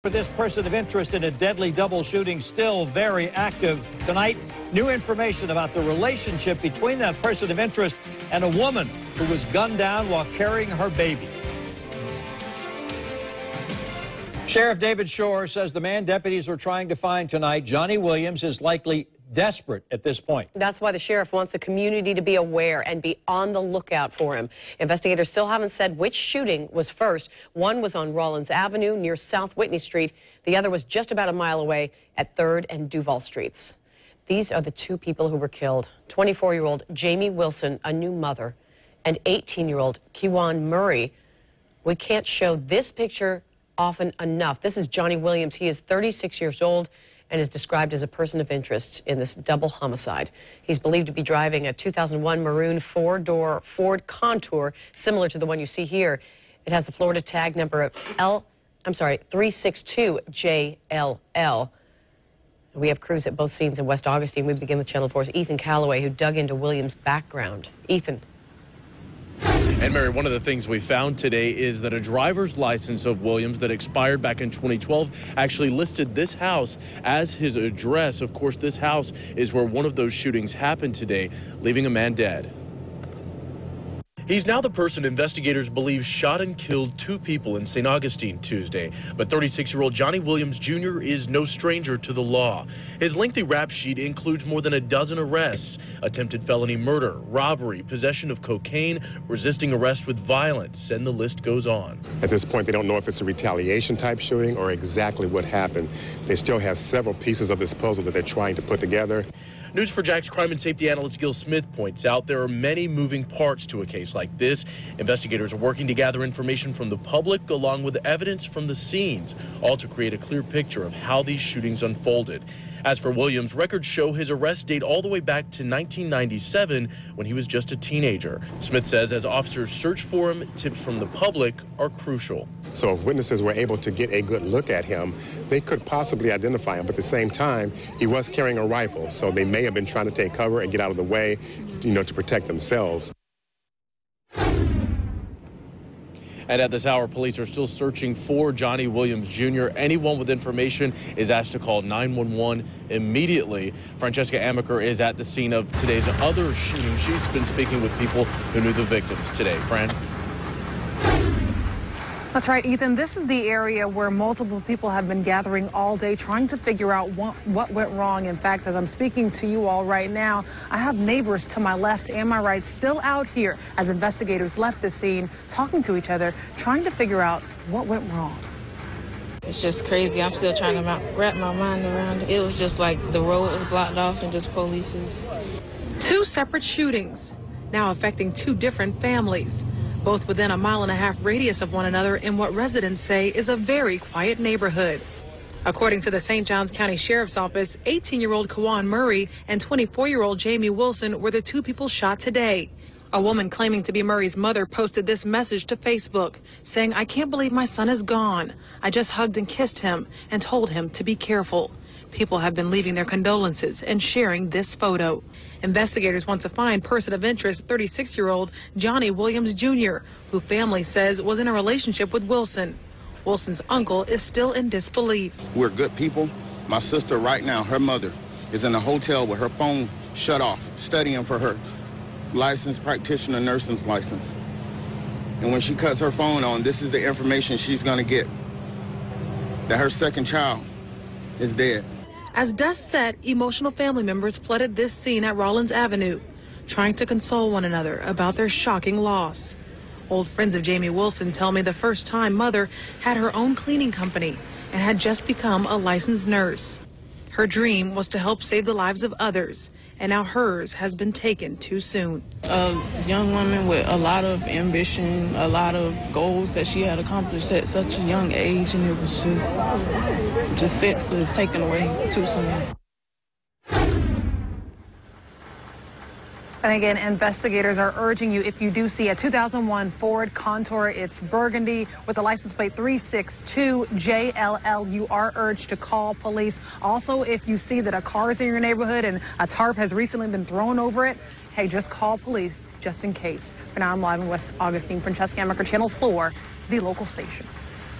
For this person of interest in a deadly double shooting still very active tonight. New information about the relationship between that person of interest and a woman who was gunned down while carrying her baby. Sheriff David Shore says the man deputies are trying to find tonight, Johnny Williams, is likely desperate at this point. That's why the sheriff wants the community to be aware and be on the lookout for him. Investigators still haven't said which shooting was first. One was on Rollins Avenue near South Whitney Street. The other was just about a mile away at 3rd and Duval Streets. These are the two people who were killed. 24-year-old Jamie Wilson, a new mother, and 18-year-old Kewan Murray. We can't show this picture often enough. This is Johnny Williams. He is 36 years old and is described as a person of interest in this double homicide. He's believed to be driving a 2001 maroon four-door Ford Contour, similar to the one you see here. It has the Florida tag number 362JLL. We have crews at both scenes in West Augustine. We begin with Channel 4's Ethan Calloway, who dug into Williams' background. Ethan. And Mary, one of the things we found today is that a driver's license of Williams that expired back in 2012 actually listed this house as his address. Of course, this house is where one of those shootings happened today, leaving a man dead. He's now the person investigators believe shot and killed two people in St. Augustine Tuesday. But 36-year-old Johnny Williams Jr. is no stranger to the law. His lengthy rap sheet includes more than a dozen arrests, attempted felony murder, robbery, possession of cocaine, resisting arrest with violence, and the list goes on. At this point, they don't know if it's a retaliation type shooting or exactly what happened. They still have several pieces of this puzzle that they're trying to put together. News4JAX crime and safety analyst Gil Smith points out there are many moving parts to a case like this. Investigators are working to gather information from the public along with evidence from the scenes, all to create a clear picture of how these shootings unfolded. As for Williams, records show his arrest date all the way back to 1997 when he was just a teenager. Smith says as officers search for him, tips from the public are crucial. So if witnesses were able to get a good look at him, they could possibly identify him. But at the same time, he was carrying a rifle, so they may have been trying to take cover and get out of the way, to protect themselves. And at this hour, police are still searching for Johnny Williams Jr. Anyone with information is asked to call 911 immediately. Francesca Amaker is at the scene of today's other shooting. She's been speaking with people who knew the victims today. Fran? That's right, Ethan. This is the area where multiple people have been gathering all day trying to figure out what went wrong. In fact, as I'm speaking to you all right now, I have neighbors to my left and my right still out here as investigators left the scene, talking to each other, trying to figure out what went wrong. It's just crazy. I'm still trying to wrap my mind around it. It was just like the road was blocked off and just polices. Two separate shootings, now affecting two different families, both within a 1.5 mile radius of one another in what residents say is a very quiet neighborhood. According to the St. Johns County Sheriff's Office, 18-year-old Kewan Murray and 24-year-old Jamie Wilson were the two people shot today. A woman claiming to be Murray's mother posted this message to Facebook, saying, "I can't believe my son is gone. I just hugged and kissed him and told him to be careful." People have been leaving their condolences and sharing this photo. Investigators want to find person of interest 36-year-old Johnny Williams Jr., who family says was in a relationship with Wilson. Wilson's uncle is still in disbelief. We're good people. My sister right now, her mother, is in a hotel with her phone shut off, studying for her licensed practitioner nursing's license. And when she cuts her phone on, this is the information she's going to get, that her second child is dead. As dust set, emotional family members flooded this scene at Rollins Avenue, trying to console one another about their shocking loss. Old friends of Jamie Wilson tell me the first time mother had her own cleaning company and had just become a licensed nurse. Her dream was to help save the lives of others, and now hers has been taken too soon. A young woman with a lot of ambition, a lot of goals that she had accomplished at such a young age, and it was just senseless, taken away too soon. And again, investigators are urging you, if you do see a 2001 Ford Contour, it's burgundy with the license plate 362JLL, you are urged to call police. Also, if you see that a car is in your neighborhood and a tarp has recently been thrown over it, hey, just call police just in case. For now, I'm live in West Augustine. Francesca Amaker, Channel 4, the local station.